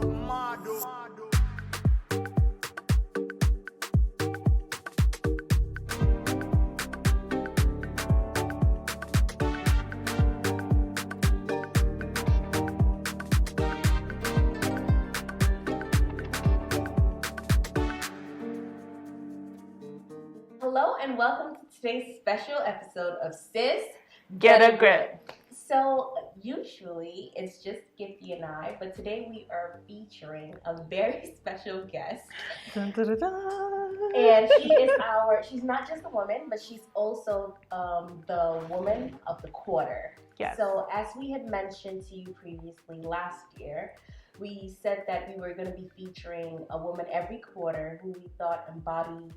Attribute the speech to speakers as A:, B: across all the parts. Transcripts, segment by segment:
A: Hello and welcome to today's special episode of Sis
B: Get a Grip.
A: So usually it's just Gifty and I, but today we are featuring a very special guest.
B: Dun, dun, dun, dun.
A: And she's not just a woman, but she's also the woman of the quarter.
B: Yes.
A: So as we had mentioned to you previously last year, we said that we were going to be featuring a woman every quarter who we thought embodied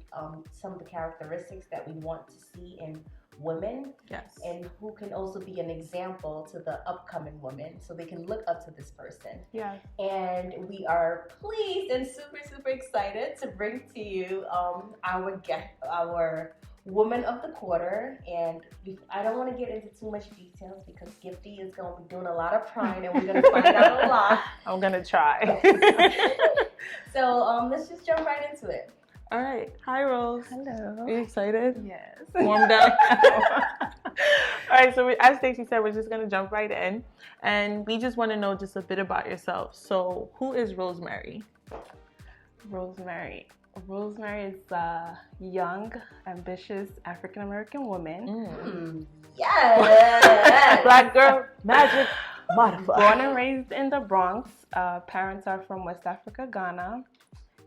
A: some of the characteristics that we want to see in women.
B: Yes.
A: And who can also be an example to the upcoming women so they can look up to this person.
B: Yeah.
A: And we are pleased and super excited to bring to you our guest, our woman of the quarter. And I don't want to get into too much details because Gifty is going to be doing a lot of prying and we're going to find out a lot.
B: I'm going to try.
A: Yes. So let's just jump right into it.
B: All right. Hi, Rose.
C: Hello.
B: Are you excited?
C: Yes.
B: Warmed up? All right. So as Stacey said, we're just going to jump right in. And we just want to know just a bit about yourself. So who is Rosemary?
C: Rosemary is a young, ambitious African-American woman.
A: Yes.
B: Black girl, magic, modified.
C: Born and raised in the Bronx. Parents are from West Africa, Ghana.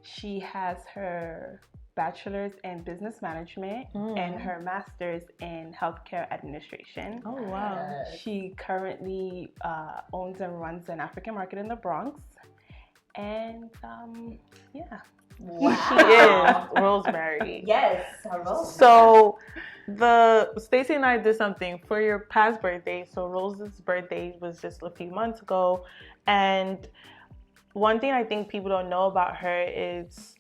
C: She has her bachelor's in business management and her master's in healthcare administration.
B: Oh, wow.
C: She currently owns and runs an African market in the Bronx. And yeah.
A: Wow.
B: She is Rosemary.
A: Yes, hello.
B: So Stacey and I did something for your past birthday. So Rose's birthday was just a few months ago. And one thing I think people don't know about her is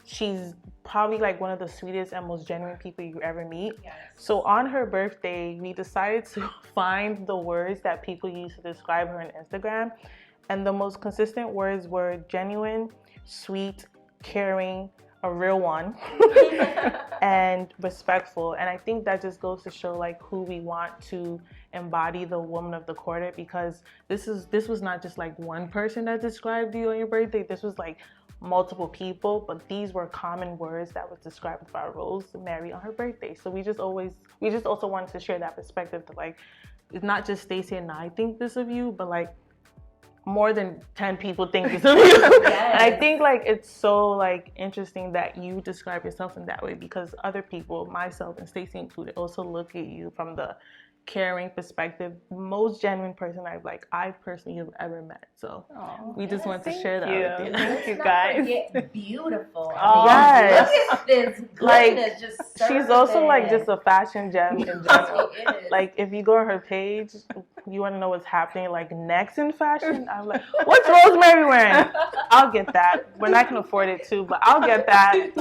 B: she's probably like one of the sweetest and most genuine people you ever meet.
A: Yes.
B: So on her birthday, we decided to find the words that people use to describe her on Instagram. And the most consistent words were genuine, sweet, caring, a real one, and respectful. And I think that just goes to show like who we want to embody the woman of the quarter, because this was not just like one person that described you on your birthday. This was like multiple people, but these were common words that was described by Rosemary on her birthday. So we just also wanted to share that perspective to like, it's not just Stacey and I think this of you, but like more than 10 people think this of you.
A: Yes.
B: And I think like it's so like interesting that you describe yourself in that way, because other people, myself and Stacey included, also look at you from the caring perspective, most genuine person I personally have ever met. So we just want to share that with you.
C: Thank you,
A: Let's
C: guys.
A: not forget beautiful.
B: Yes.
A: Look at this goodness,
B: Like,
A: just
B: she's also
A: serving.
B: like just a fashion gem in general.
A: It is.
B: Like if you go on her page, you want to know what's happening like next in fashion, I'm like, what's Rosemary wearing? I'll get that when I can afford it too, but I'll get that.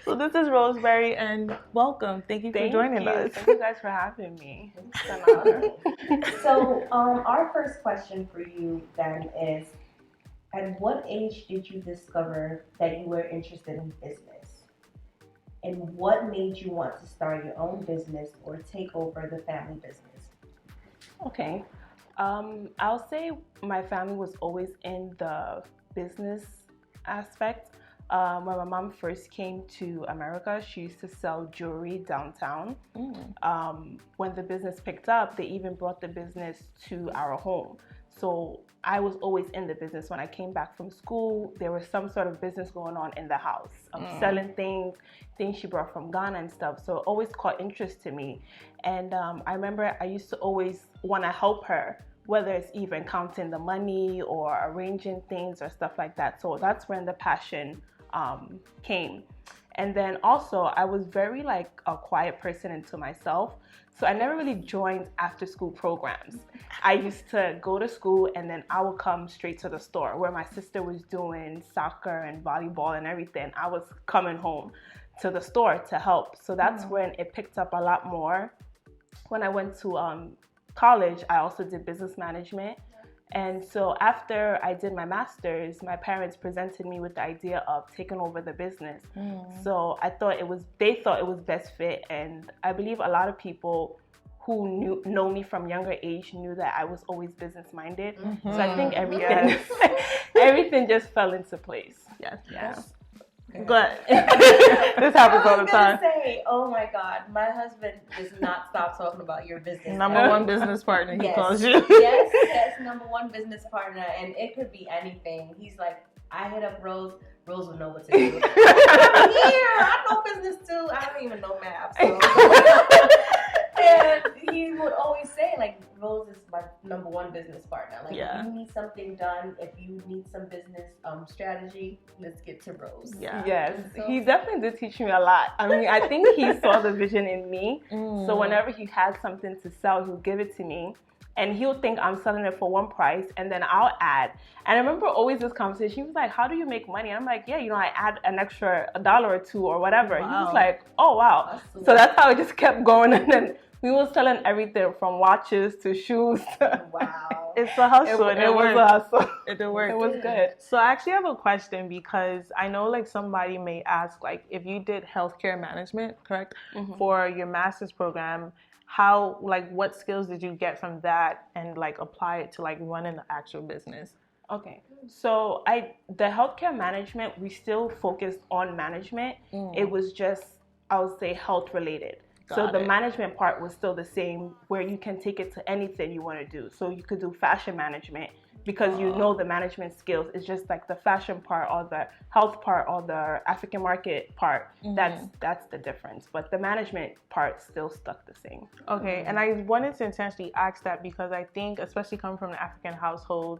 B: So this is Rosemary, and welcome. Thank you for joining us.
C: Thank you guys for having me. It's an honor.
A: So our first question for you then is, at what age did you discover that you were interested in business? And what made you want to start your own business or take over the family business?
C: Okay. I'll say my family was always in the business aspect. When my mom first came to America, she used to sell jewelry downtown. When the business picked up, they even brought the business to our home. So I was always in the business. When I came back from school, there was some sort of business going on in the house. Selling things she brought from Ghana and stuff. So it always caught interest to me. And I remember I used to always want to help her, whether it's even counting the money or arranging things or stuff like that. So that's when the passion came. And then also I was very like a quiet person into myself. So I never really joined after school programs. I used to go to school and then I would come straight to the store where my sister was doing soccer and volleyball and everything. I was coming home to the store to help. So that's when it picked up a lot more. When I went to college, I also did business management. And so after I did my master's, my parents presented me with the idea of taking over the business. So I thought they thought it was best fit. And I believe a lot of people who know me from younger age knew that I was always business minded. So I think everything just fell into place.
B: Yes.
C: Yeah.
B: But this happens all the time.
A: I was gonna say, oh my God, my husband does not stop talking about your business.
B: Number one business partner, he calls you.
A: Yes, number one business partner, and it could be anything. He's like, I hit up Rose will know what to do. I'm here, I know business too. I don't even know math. So. And he would always say, like, Rose is my number one business partner. Like, if you need something done, if you need some business strategy, let's get to Rose.
C: Yes, he definitely did teach me a lot. I mean, I think he saw the vision in me. So whenever he had something to sell, he'll give it to me. And he'll think I'm selling it for one price, and then I'll add. And I remember always this conversation. He was like, how do you make money? And I'm like, yeah, I add an extra $1 or $2 or whatever. Wow. He was like, oh, wow. So that's how it just kept going. And then we were selling everything from watches to shoes.
A: Wow.
B: It's a hustle.
C: It was a hustle.
B: It worked.
C: It was good.
B: So I actually have a question, because I know like somebody may ask, like, if you did healthcare management, correct, for your master's program, how, like, what skills did you get from that and like apply it to like running the actual business?
C: Okay, so the healthcare management, we still focused on management. It was just, I would say, health related. So the management part was still the same, where you can take it to anything you want to do. So you could do fashion management, because you know the management skills. It's just like the fashion part or the health part or the African market part. That's the difference. But the management part still stuck the same.
B: Okay, and I wanted to intentionally ask that because I think, especially coming from an African household,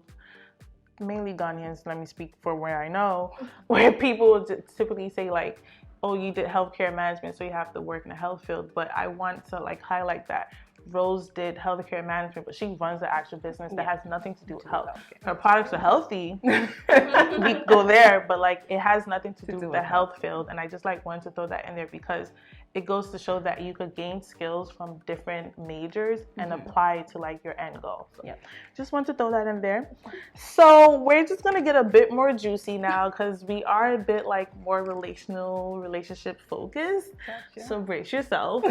B: mainly Ghanaians, let me speak for where I know, where people typically say like, oh, you did healthcare management, so you have to work in the health field. But I want to like highlight that Rose did healthcare management, but she runs the actual business that has nothing to do with health. Her products are healthy. We go there, but like it has nothing to do with the health field. And I just like wanted to throw that in there because it goes to show that you could gain skills from different majors and apply it to like your end goal. So just want to throw that in there. So we're just gonna get a bit more juicy now because we are a bit like more relationship focused. Gotcha. So brace yourself.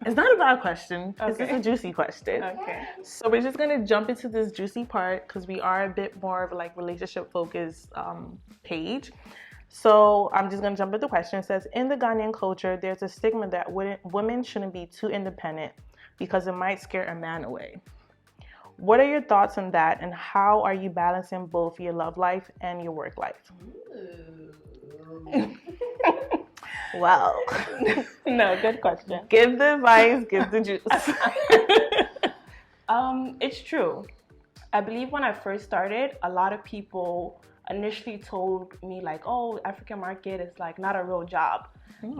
B: It's not a bad question. Okay. It's just a juicy question. Okay. So we're just gonna jump into this juicy part because we are a bit more of like relationship focused page. So I'm just going to jump into the question. It says, in the Ghanaian culture, there's a stigma that women shouldn't be too independent because it might scare a man away. What are your thoughts on that, and how are you balancing both your love life and your work life? Well,
C: no, good question.
B: Give the advice, give the juice.
C: It's true. I believe when I first started, a lot of people initially told me like, oh, African market is like not a real job.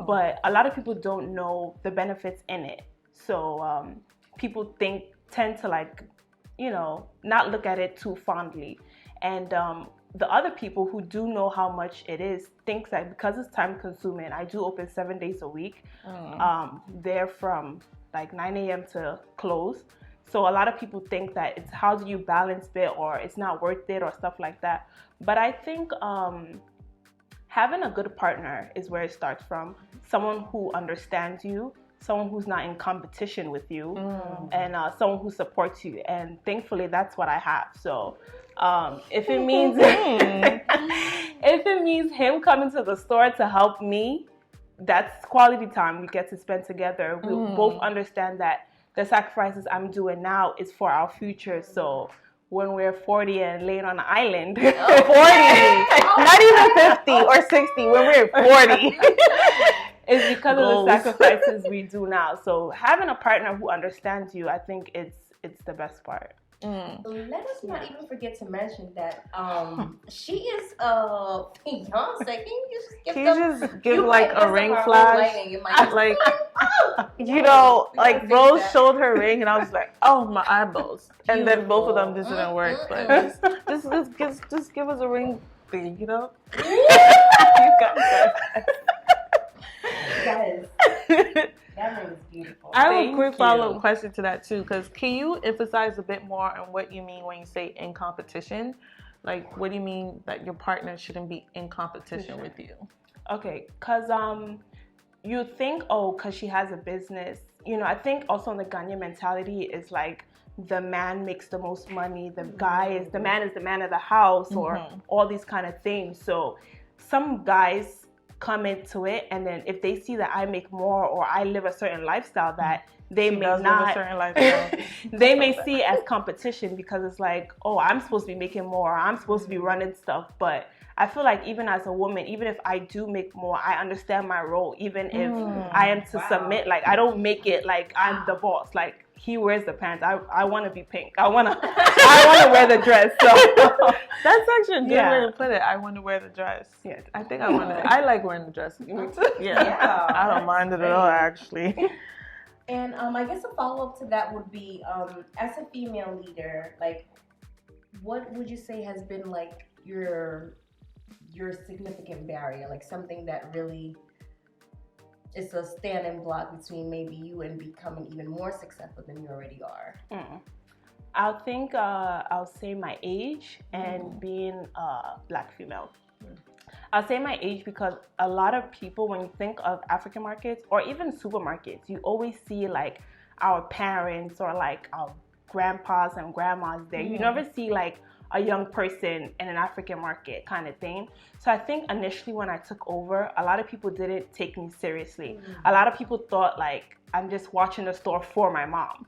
C: But a lot of people don't know the benefits in it. So people tend to like, not look at it too fondly. And the other people who do know how much it is think that because it's time consuming, I do open 7 days a week. They're from like 9 a.m. to close. So a lot of people think that it's how do you balance it, or it's not worth it, or stuff like that. But I think having a good partner is where it starts from. Someone who understands you, someone who's not in competition with you, and someone who supports you. And thankfully, that's what I have. So if it means him coming to the store to help me, that's quality time we get to spend together. We both understand that the sacrifices I'm doing now is for our future. So when we're 40 and laying on an island,
B: 40, not even 50 or 60, when we're 40.
C: It's because of the sacrifices we do now. So having a partner who understands you, I think it's the best part.
A: Let us not even forget to mention that she is a fiance. Can you just give like a ring flash?
B: Like like Rose showed her ring, and I was like, oh, my eyeballs. And then both of them just didn't work. But just give us a ring thing, You got it.
A: Yes. That ring is beautiful.
B: I have a
C: Thank
B: quick
C: you.
B: follow-up question to that too, because can you emphasize a bit more on what you mean when you say in competition? Like, what do you mean that your partner shouldn't be in competition with you?
C: Okay, because you think, oh, because she has a business, you know, I think also the Ghanaian mentality is like the man makes the most money, the man is the man of the house, or all these kind of things. So some guys come into it, and then if they see that I make more or I live a certain lifestyle that they may not
B: live a certain lifestyle.
C: they may see it as competition, because it's like, oh, I'm supposed to be making more, I'm supposed to be running stuff. But I feel like even as a woman, even if I do make more, I understand my role. Even if I am to submit, like I don't make it like I'm the boss. Like he wears the pants, I want to be pink. I want to wear the dress. So
B: that's actually a good way to put it. I want to wear the dress.
C: Yeah,
B: I think I want to. I like wearing the dress. Yeah. I don't mind it at all, actually.
A: And I guess a follow-up to that would be, as a female leader, like, what would you say has been like your significant barrier, like something that really is a standing block between maybe you and becoming even more successful than you already are?
C: I'll say my age and being a Black female. I'll say my age because a lot of people, when you think of African markets or even supermarkets, you always see like our parents or like our grandpas and grandmas there. You never see like a young person in an African market kind of thing. So I think initially when I took over, a lot of people didn't take me seriously. A lot of people thought like I'm just watching the store for my mom,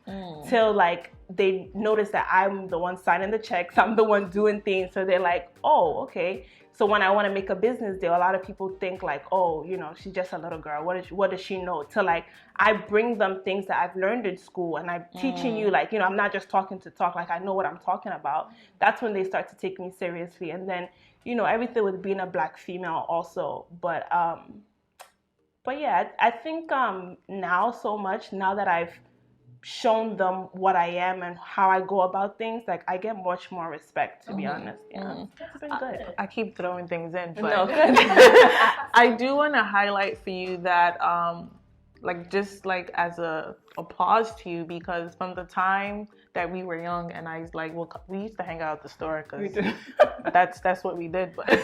C: till like they notice that I'm the one signing the checks, I'm the one doing things. So they're like, oh, okay. So when I want to make a business deal, a lot of people think like, oh, you know, she's just a little girl. What does she know? Till like I bring them things that I've learned in school, and I'm teaching you, like, you know, I'm not just talking to talk, like I know what I'm talking about. That's when they start to take me seriously. And then, you know, everything with being a Black female also. But yeah, I think now so much, now that I've shown them what I am and how I go about things, like I get much more respect, to be honest. Yeah, it's been good.
B: I keep throwing things in, but
C: No, good.
B: I do want to highlight for you that like just like as a applause to you, because from the time that we were young, and I was like, well, we used to hang out at the store because that's what we did. But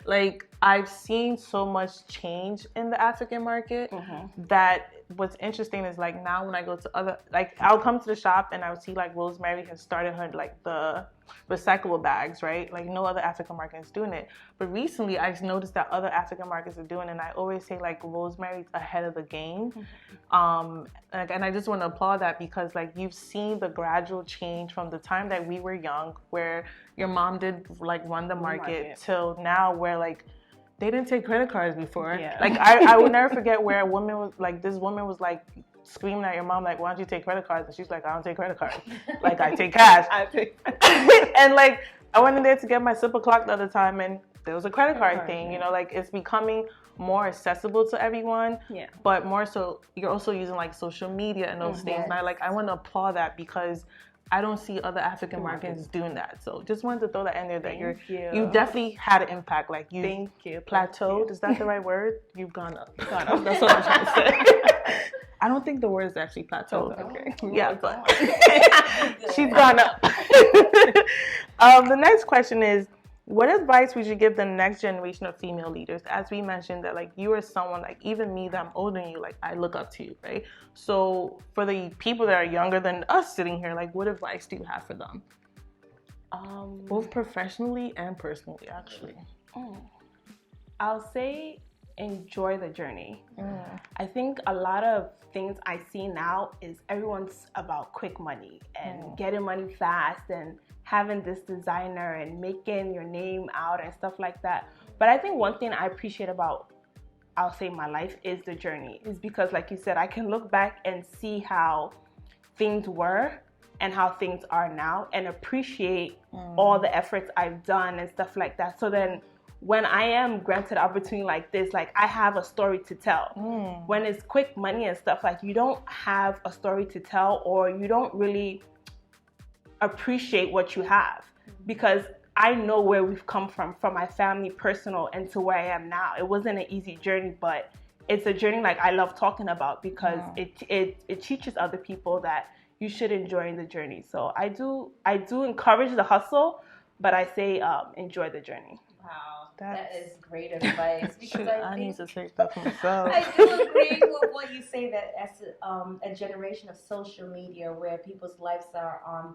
B: like I've seen so much change in the African market that what's interesting is like now when I go to other, like I'll come to the shop and I'll see like Rosemary has started her like the recyclable bags, right? Like no other African market is doing it. But recently I've noticed that other African markets are doing it, and I always say like Rosemary's ahead of the game. And I just want to applaud that, because like you've seen the gradual change from the time that we were young, where your mom did like run the market, till now where like they didn't take credit cards before. Like I will never forget where a woman was like, this woman was like screaming at your mom like, why don't you take credit cards? And she's like, I don't take credit cards. Like I take cash. And like I went in there to get my Super Clock the other time, and there was a credit card thing. You know, like it's becoming more accessible to everyone. But more so, you're also using like social media and those things. And I want to applaud that, because I don't see other African markets doing that. So just wanted to throw that in there, that you definitely had an impact. Like you plateaued. Is that the right word? You've gone up. That's what I'm trying to say. I don't think the word is actually plateaued. Okay. Yeah, but she's gone up. The next question is, what advice would you give the next generation of female leaders? As we mentioned that like you are someone, like even me that I'm older than you, like I look up to you, right? So for the people that are younger than us sitting here, like what advice do you have for them? Both professionally and personally, actually.
C: I'll say enjoy the journey. I think a lot of things I see now is everyone's about quick money and getting money fast and having this designer and making your name out and stuff like that. But I think one thing I appreciate about, I'll say, my life is the journey. Is because like you said, I can look back and see how things were and how things are now, and appreciate all the efforts I've done and stuff like that. So then when I am granted opportunity like this, like I have a story to tell. When it's quick money and stuff, like you don't have a story to tell, or you don't really appreciate what you have, because I know where we've come from my family, personal, and to where I am now. It wasn't an easy journey, but it's a journey like I love talking about because it teaches other people that you should enjoy the journey. So I do encourage the hustle, but I say enjoy the journey.
A: Wow, that is great advice. Because
B: I need to take that for myself.
A: I do agree with what you say, that as a generation of social media where people's lives are on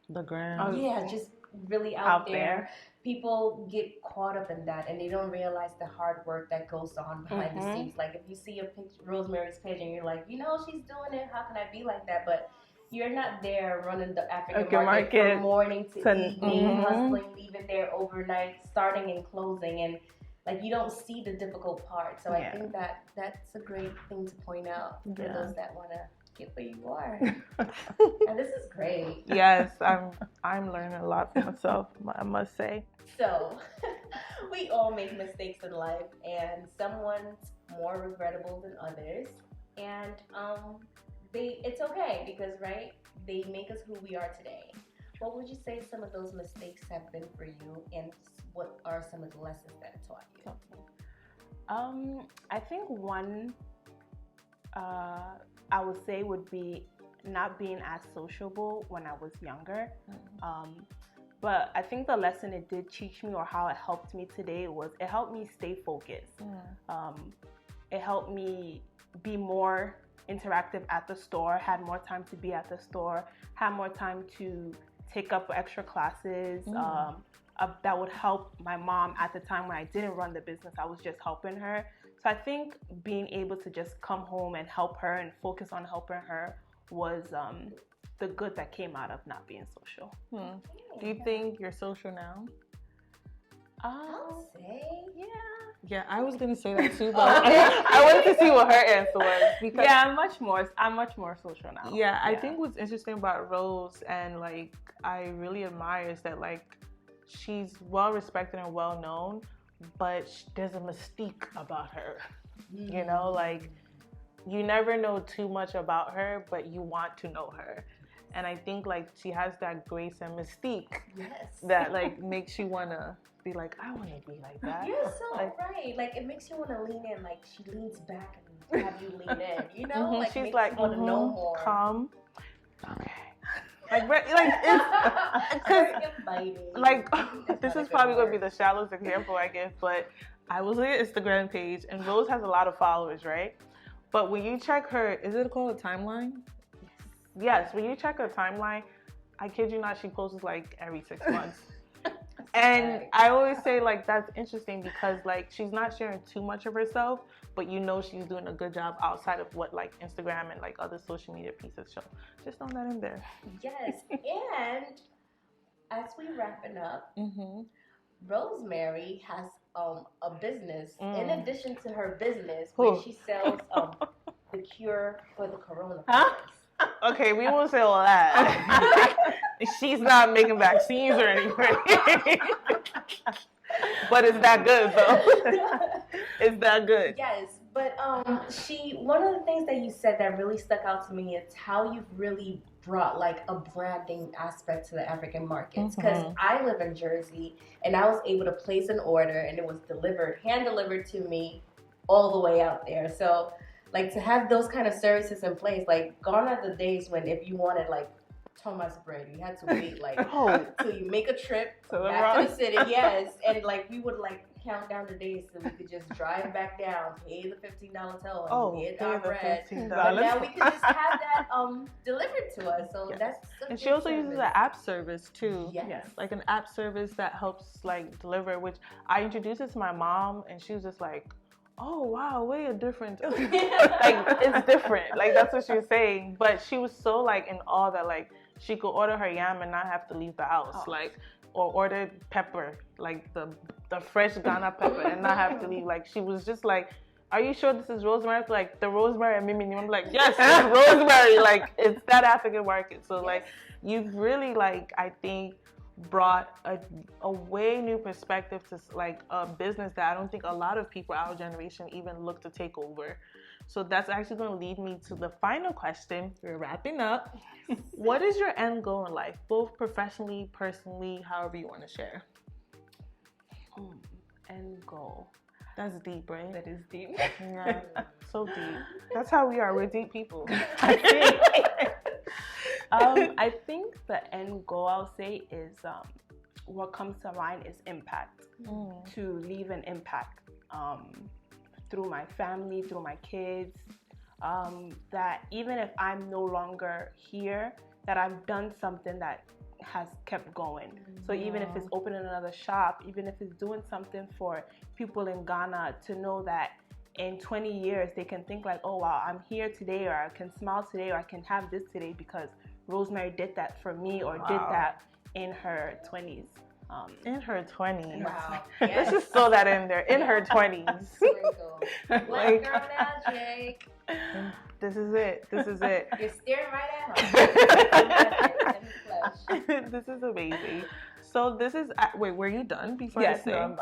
B: the gram.
A: Yeah, just really out there. People get caught up in that and they don't realize the hard work that goes on behind the scenes. Like if you see a picture, Rosemary's page, and you're like, you know, she's doing it. How can I be like that? But you're not there running the African market from morning to evening, hustling, leaving there overnight, starting and closing, and like you don't see the difficult part. So I think that that's a great thing to point out for those that want to get where you are. And this is great.
B: Yes, I'm learning a lot for myself, I must say.
A: So we all make mistakes in life, and someone's more regrettable than others, and it's okay because they make us who we are today. What would you say some of those mistakes have been for you, and what are some of the lessons that it taught you?
C: I think one I would say would be not being as sociable when I was younger. But I think the lesson it did teach me, or how it helped me today, was it helped me stay focused. It helped me be more interactive at the store, had more time to be at the store, had more time to take up extra classes that would help my mom at the time when I didn't run the business. I was just helping her. So I think being able to just come home and help her and focus on helping her was the good that came out of not being social.
B: Do you think you're social now?
A: I'll say,
B: Yeah, I was gonna say that too, but I wanted to see what her answer was. Because
C: I'm much more social now.
B: Yeah, I think what's interesting about Rose, and like I really admire, is that like she's well respected and well known, but there's a mystique about her. You know, like you never know too much about her, but you want to know her. And I think like she has that grace and mystique that like makes you wanna be like, I want to be like that.
A: You're so right. Like it makes you want to lean in. Like she leans back and have you lean in. You know, like
B: she's
A: makes
B: like,
A: you want to know more.
B: Calm. Okay. Like it's
A: very inviting.
B: Like this is probably gonna be the shallowest example I give, but I was on your Instagram page, and Rose has a lot of followers, right? But when you check her, is it called a timeline? Yes, when you check her timeline, I kid you not, she posts like every 6 months. And I always say like that's interesting because like she's not sharing too much of herself, but you know she's doing a good job outside of what like Instagram and like other social media pieces show. Just throw that in there.
A: Yes, and as we wrapping up, Rosemary has a business in addition to her business where she sells the cure for the coronavirus.
B: Okay, we won't say all that. She's not making vaccines or anything. But it's that good, though. It's that good.
A: Yes, but one of the things that you said that really stuck out to me is how you've really brought like a branding aspect to the African markets. Because I live in Jersey, and I was able to place an order, and it was hand delivered to me all the way out there. So like to have those kind of services in place, like gone are the days when if you wanted like Thomas bread, you had to wait like till you make a trip back to the city. Yes, and like we would like count down the days so we could just drive back down, pay the $15 toll, and get our bread. But now we can just have that delivered to us. So that's
B: and she also uses an app service too.
A: Yes,
B: like an app service that helps like deliver, which I introduced it to my mom, and she was just like, oh wow, way a different like it's different. Like that's what she was saying. But she was so like in awe that like she could order her yam and not have to leave the house. Like or order pepper, like the fresh Ghana pepper, and not have to leave. Like she was just like, are you sure this is rosemary? Like the rosemary and mimi. I'm like, yes, it's rosemary. Like it's that African market. So like you've really like I think brought a way new perspective to like a business that I don't think a lot of people our generation even look to take over. So that's actually going to lead me to the final question. We're wrapping up. What is your end goal in life, both professionally, personally, however you want to share?
C: End goal.
B: That's deep, right?
C: That is deep.
B: Yeah, so deep. That's how we are. We're deep people.
C: I think the end goal, I'll say, is what comes to mind is impact. To leave an impact through my family, through my kids, that even if I'm no longer here, that I've done something that has kept going. So even if it's opening another shop, even if it's doing something for people in Ghana to know that in 20 years they can think like, oh wow, I'm here today, or I can smile today, or I can have this today because Rosemary did that for me, or did that in her 20s.
B: In her 20s.
A: Wow.
B: Let's just throw that in there. In her 20s.
A: Black girl now, Jake.
B: This is it. This is it.
A: You're staring right at her.
B: This is amazing. So this is, wait, were you done before
C: Yes,
B: I say?
C: no,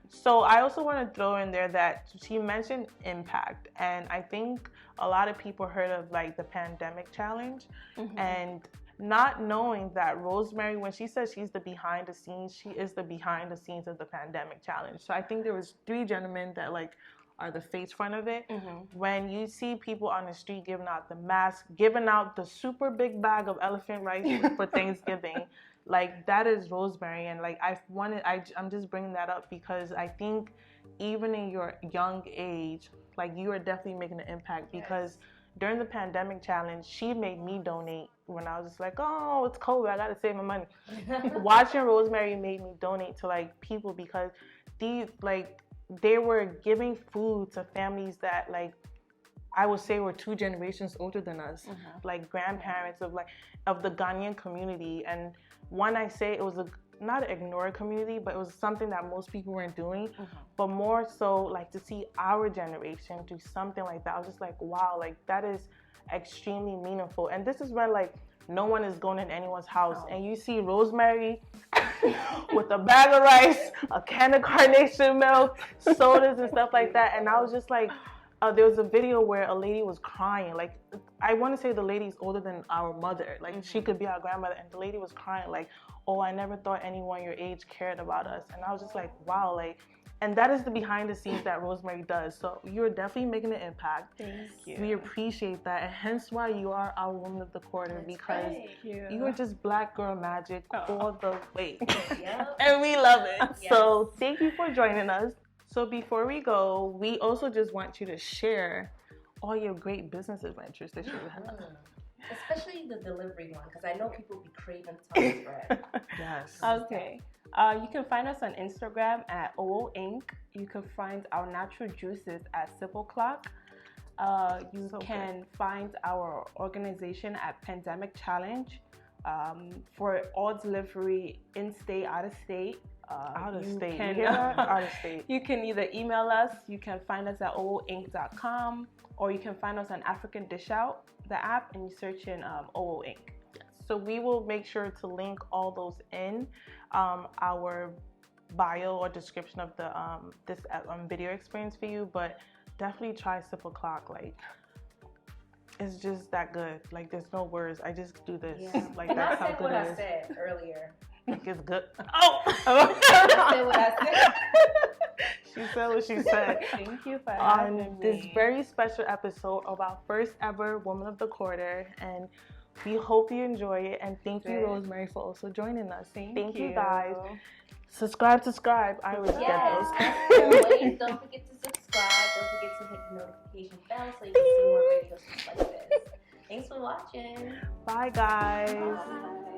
B: So I also want to throw in there that she mentioned impact, and I think a lot of people heard of like the pandemic challenge, and not knowing that Rosemary, when she says she's the behind the scenes, she is the behind the scenes of the pandemic challenge. So I think there was 3 gentlemen that like are the face front of it. When you see people on the street giving out the mask, giving out the super big bag of elephant rice for Thanksgiving, like that is Rosemary. And like I'm just bringing that up because I think even in your young age, like you are definitely making an impact, because during the pandemic challenge, she made me donate when I was just like, oh, it's COVID, I gotta save my money. Watching Rosemary made me donate to like people, because they were giving food to families that like I would say were 2 generations older than us, like grandparents of the Ghanaian community. And when I say it was not an ignored community, but it was something that most people weren't doing, but more so like to see our generation do something like that. I was just like, wow, like that is extremely meaningful. And this is where like no one is going in anyone's house, and you see Rosemary with a bag of rice, a can of carnation milk, sodas and stuff like that. And I was just like, there was a video where a lady was crying. Like, I want to say the lady's older than our mother. Like, she could be our grandmother. And the lady was crying like, oh, I never thought anyone your age cared about us. And I was just like, wow, like, and that is the behind the scenes that Rosemary does. So you're definitely making an impact.
C: Thank you.
B: We appreciate that. And hence why you are our woman of the quarter. That's because you are just black girl magic all the way. And we love it. So thank you for joining us. So before we go, we also just want you to share all your great business adventures that you have.
A: Especially the delivery one, because I know people be craving tons bread.
B: Yes.
C: Okay. You can find us on Instagram at Owuo Inc. You can find our natural juices at Simple Clock. You can find our organization at Pandemic Challenge. For all delivery in-state, out-of-state.
B: Out of state. Out of state.
C: You can either email us, you can find us at owuoinc.com, or you can find us on African Dish Out, the app, and you search in Owuo Inc.
B: So we will make sure to link all those in our bio or description of the this video experience for you. But definitely try Simple Clock. Like, it's just that good. Like, there's no words. I just do this. Like,
A: and
B: that's
A: I
B: how
A: said
B: good
A: what
B: it
A: I
B: is.
A: said earlier.
B: Like, it's good. Oh!
A: I said what I said.
B: She said what she said.
C: Thank you for having me.
B: On this very special episode of our first ever Woman of the Quarter. And we hope you enjoy it. And thank you, Rosemary, for also joining us. Thank you, guys. Subscribe. I always get those.
A: Don't forget to subscribe. Don't forget to hit the notification bell so you can see more videos like this. Thanks for watching.
B: Bye, guys.
A: Bye.